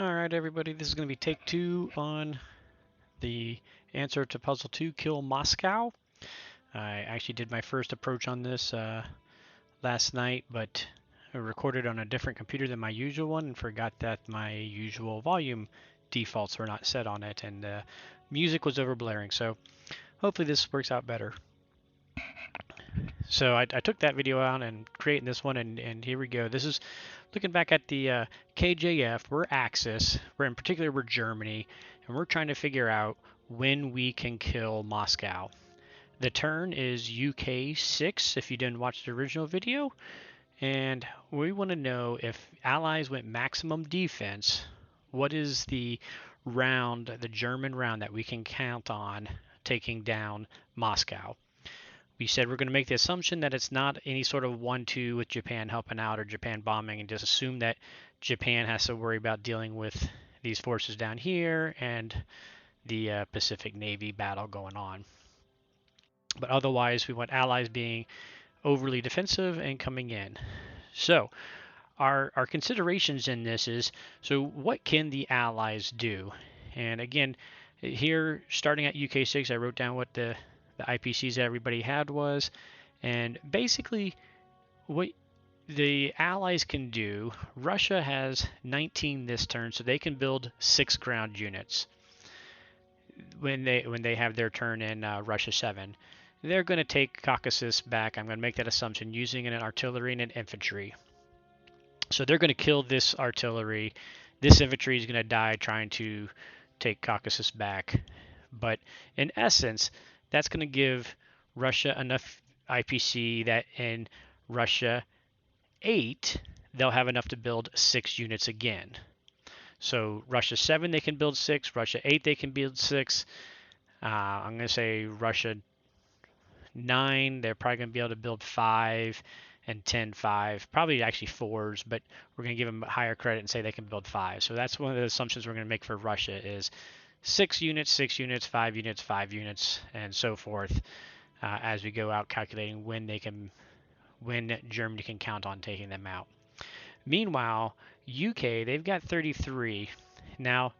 Alright everybody, this is going to be take 2 on the answer to puzzle 2, Kill Moscow. I actually did my first approach on this last night, but I recorded on a different computer than my usual one and forgot that my usual volume defaults were not set on it, and music was over blaring, so hopefully this works out better. So I took that video out and creating this one, and here we go. This is looking back at the KJF. We're Axis. In particular, we're Germany, and we're trying to figure out when we can kill Moscow. The turn is UK 6 if you didn't watch the original video, and we want to know if Allies went maximum defense, what is the round, the German round that we can count on taking down Moscow. We said we're going to make the assumption that it's not any sort of 1-2 with Japan helping out or Japan bombing, and just assume that Japan has to worry about dealing with these forces down here and the Pacific Navy battle going on. But otherwise, we want Allies being overly defensive and coming in. So our considerations in this is, so what can the Allies do? And again, here starting at UK 6, I wrote down what the IPCs that everybody had was, and basically what the Allies can do, Russia has 19 this turn, so they can build 6 ground units when they have their turn in Russia 7. They're going to take Caucasus back. I'm going to make that assumption using an artillery and an infantry. So they're going to kill this artillery. This infantry is going to die trying to take Caucasus back. But in essence, that's going to give Russia enough IPC that in Russia 8, they'll have enough to build 6 units again. So Russia 7, they can build 6. Russia 8, they can build 6. I'm going to say Russia 9, they're probably going to be able to build 5, and 10, 5. Probably actually 4s, but we're going to give them higher credit and say they can build 5. So that's one of the assumptions we're going to make for Russia is 6 units, 6 units, 5 units, 5 units, and so forth, as we go out calculating when Germany can count on taking them out. Meanwhile, UK, they've got 33. Now,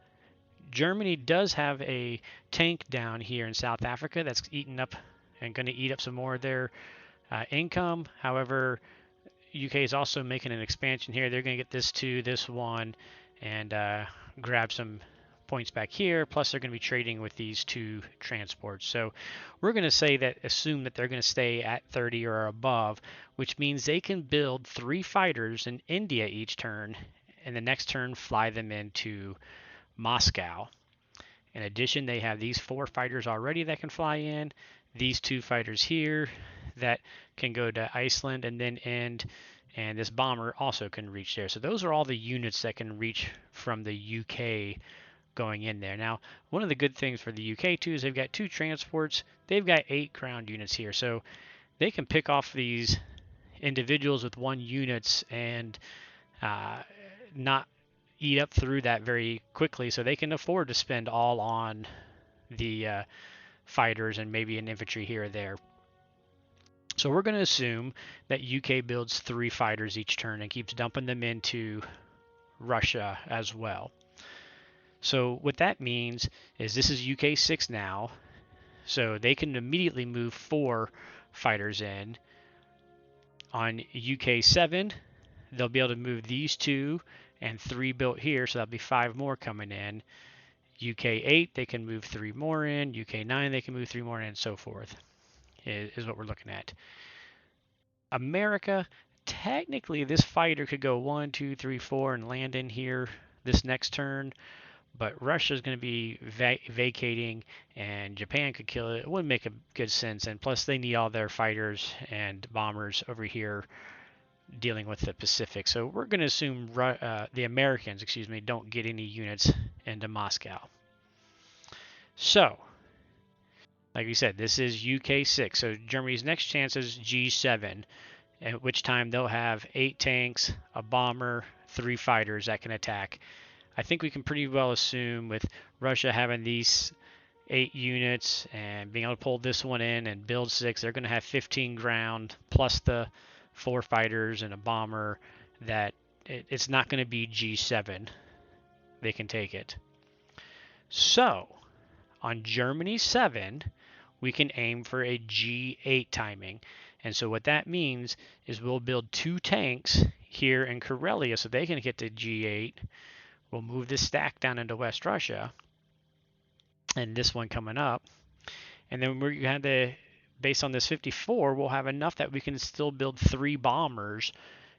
Germany does have a tank down here in South Africa that's eaten up and going to eat up some more of their income. However, UK is also making an expansion here. They're going to get this 2, this 1, and grab some points back here. Plus, they're going to be trading with these 2 transports. So we're going to assume that they're going to stay at 30 or above, which means they can build 3 fighters in India each turn, and the next turn fly them into Moscow. In addition, they have these 4 fighters already that can fly in, these 2 fighters here that can go to Iceland and then end, and this bomber also can reach there. So those are all the units that can reach from the UK going in there. Now, one of the good things for the UK too is they've got 2 transports. They've got 8 ground units here, so they can pick off these individuals with 1 units and not eat up through that very quickly, so they can afford to spend all on the fighters and maybe an infantry here or there. So we're going to assume that UK builds 3 fighters each turn and keeps dumping them into Russia as well. So what that means is this is UK 6 now, so they can immediately move 4 fighters in. On UK 7, they'll be able to move these 2 and 3 built here, so that'll be 5 more coming in. UK 8, they can move 3 more in. UK 9, they can move 3 more in, and so forth, is what we're looking at. America, technically this fighter could go 1, 2, 3, 4 and land in here this next turn, but Russia's going to be vacating, and Japan could kill it. It wouldn't make a good sense, and plus they need all their fighters and bombers over here dealing with the Pacific. So we're going to assume the Americans, don't get any units into Moscow. So, like we said, this is UK 6. So Germany's next chance is G7, at which time they'll have 8 tanks, a bomber, 3 fighters that can attack. I think we can pretty well assume with Russia having these 8 units and being able to pull this one in and build 6, they're going to have 15 ground plus the 4 fighters and a bomber, that it's not going to be G7. they can take it. So on Germany 7, we can aim for a G8 timing. And so what that means is we'll build 2 tanks here in Karelia so they can get to G8. We'll move this stack down into West Russia and this one coming up. And then we're going to, based on this 54, we'll have enough that we can still build 3 bombers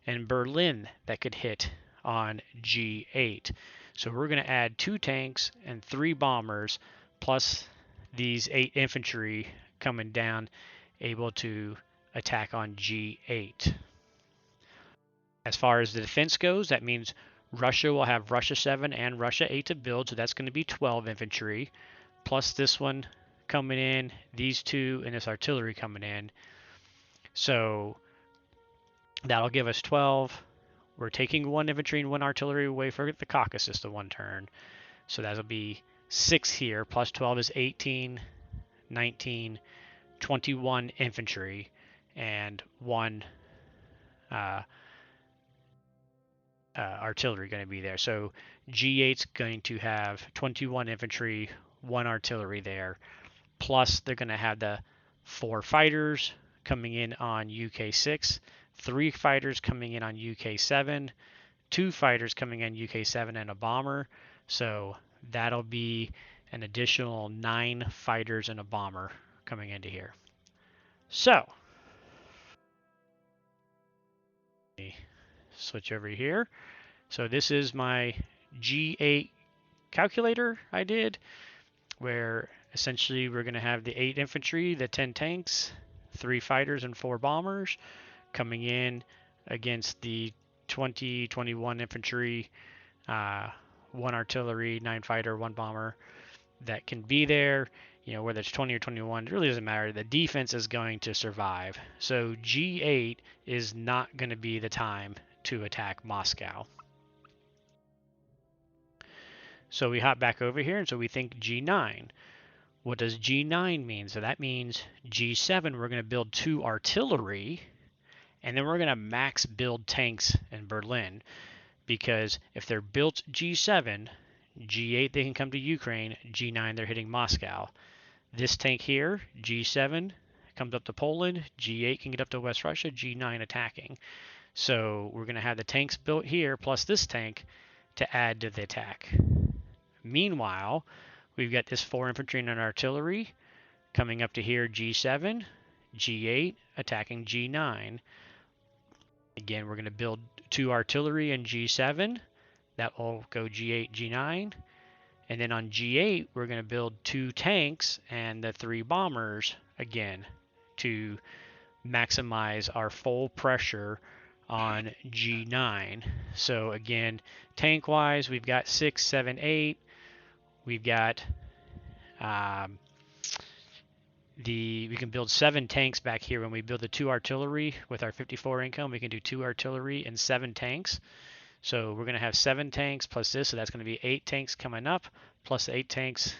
in Berlin that could hit on G8. So we're going to add 2 tanks and 3 bombers plus these 8 infantry coming down, able to attack on G8. As far as the defense goes, that means Russia will have Russia 7 and Russia 8 to build, so that's going to be 12 infantry, plus this one coming in, these 2, and this artillery coming in. So that'll give us 12. We're taking 1 infantry and 1 artillery away for the Caucasus to 1 turn. So that'll be 6 here, plus 12 is 18, 19, 21 infantry, and 1 artillery going to be there. So G8's going to have 21 infantry, 1 artillery there, plus they're going to have the 4 fighters coming in on UK6, 3 fighters coming in on UK7, 2 fighters coming in UK7, and a bomber. So that'll be an additional 9 fighters and a bomber coming into here. So switch over here. So this is my G8 calculator I did, where essentially we're going to have the 8 infantry, the 10 tanks, 3 fighters, and 4 bombers coming in against the 20, 21 infantry, 1 artillery, 9 fighter, 1 bomber that can be there. You know, whether it's 20 or 21, it really doesn't matter. The defense is going to survive. So G8 is not going to be the time to attack Moscow. So we hop back over here, and so we think G9. What does G9 mean? So that means G7, we're going to build 2 artillery, and then we're going to max build tanks in Berlin. Because if they're built G7, G8 they can come to Ukraine, G9 they're hitting Moscow. This tank here, G7, comes up to Poland, G8 can get up to West Russia, G9 attacking. So we're going to have the tanks built here plus this tank to add to the attack. Meanwhile, we've got this 4 infantry and an artillery coming up to here, G7, G8 attacking G9. Again, we're going to build 2 artillery in G7. That will go G8, G9. And then on G8, we're going to build 2 tanks and the 3 bombers again to maximize our full pressure on G9. So again, tank-wise, we've got 6, 7, 8. We've got we can build 7 tanks back here. When we build the 2 artillery with our 54 income, we can do 2 artillery and 7 tanks. So we're going to have 7 tanks plus this, so that's going to be 8 tanks coming up, plus 8 tanks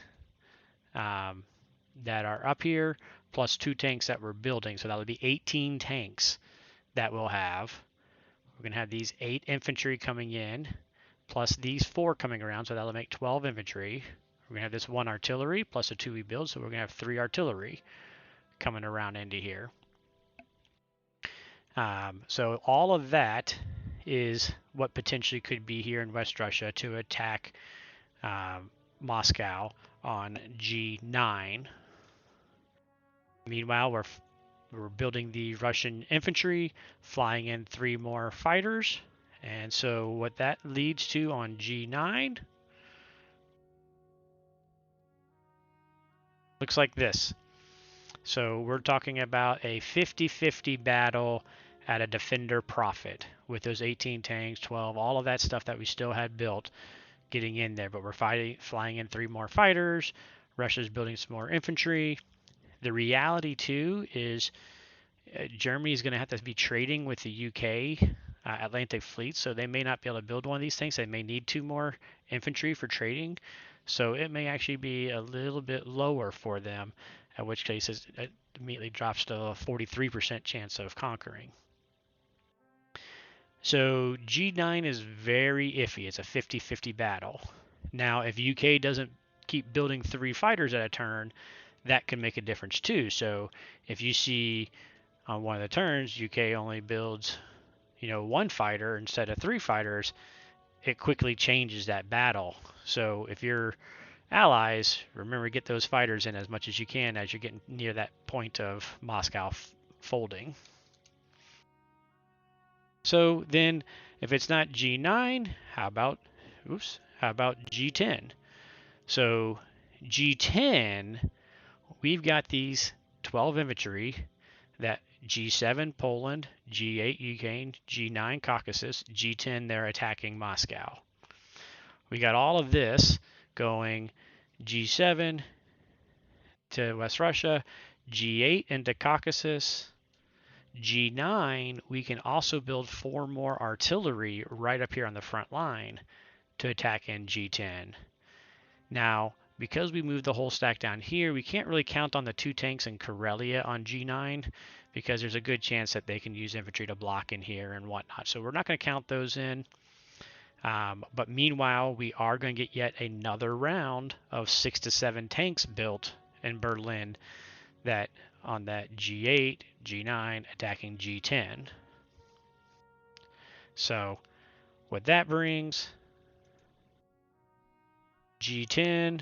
that are up here, plus 2 tanks that we're building. So that would be 18 tanks that we'll have. We're going to have these 8 infantry coming in, plus these 4 coming around, so that'll make 12 infantry. We're going to have this 1 artillery, plus a 2 we build, so we're going to have 3 artillery coming around into here. So all of that is what potentially could be here in West Russia to attack Moscow on G9. Meanwhile, we're building the Russian infantry, flying in 3 more fighters. And so what that leads to on G9 looks like this. So we're talking about a 50-50 battle at a defender profit with those 18 tanks, 12, all of that stuff that we still had built getting in there. But we're flying in 3 more fighters. Russia's building some more infantry. The reality, too, is Germany is going to have to be trading with the UK Atlantic Fleet, so they may not be able to build one of these things. They may need 2 more infantry for trading. So it may actually be a little bit lower for them, in which case it immediately drops to a 43% chance of conquering. So G9 is very iffy. It's a 50-50 battle. Now, if UK doesn't keep building 3 fighters at a turn, that can make a difference too. So if you see on one of the turns UK only builds, 1 fighter instead of 3 fighters, it quickly changes that battle. So if your allies, remember, get those fighters in as much as you can as you're getting near that point of Moscow folding. So then if it's not G9, how about G10? So G10, we've got these 12 infantry that G7 Poland, G8 Ukraine, G9 Caucasus, G10 they're attacking Moscow. We got all of this going G7 to West Russia, G8 into Caucasus, G9 we can also build 4 more artillery right up here on the front line to attack in G10. Now, because we moved the whole stack down here, we can't really count on the 2 tanks in Karelia on G9 because there's a good chance that they can use infantry to block in here and whatnot. So we're not going to count those in. But meanwhile, we are going to get yet another round of 6 to 7 tanks built in Berlin that on that G8, G9 attacking G10. So what that brings, G10,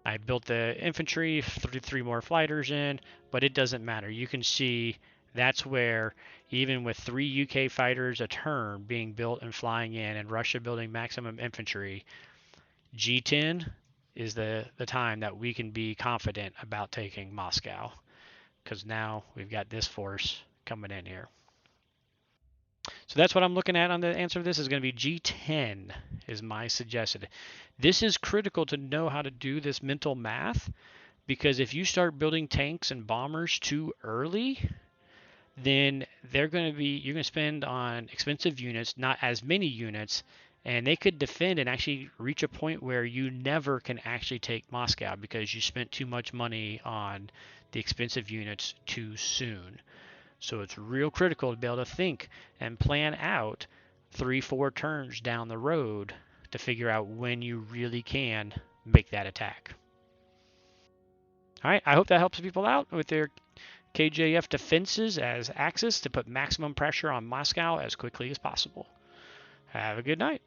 I built the infantry, 3 more fighters in, but it doesn't matter. You can see that's where even with 3 UK fighters a turn being built and flying in and Russia building maximum infantry, G10 is the time that we can be confident about taking Moscow because now we've got this force coming in here. So that's what I'm looking at on the answer to this is going to be G10 is my suggested. This is critical to know how to do this mental math because if you start building tanks and bombers too early, then you're going to spend on expensive units, not as many units, and they could defend and actually reach a point where you never can actually take Moscow because you spent too much money on the expensive units too soon. So it's real critical to be able to think and plan out 3-4 turns down the road to figure out when you really can make that attack. All right, I hope that helps people out with their KJF defenses as Axis to put maximum pressure on Moscow as quickly as possible. Have a good night.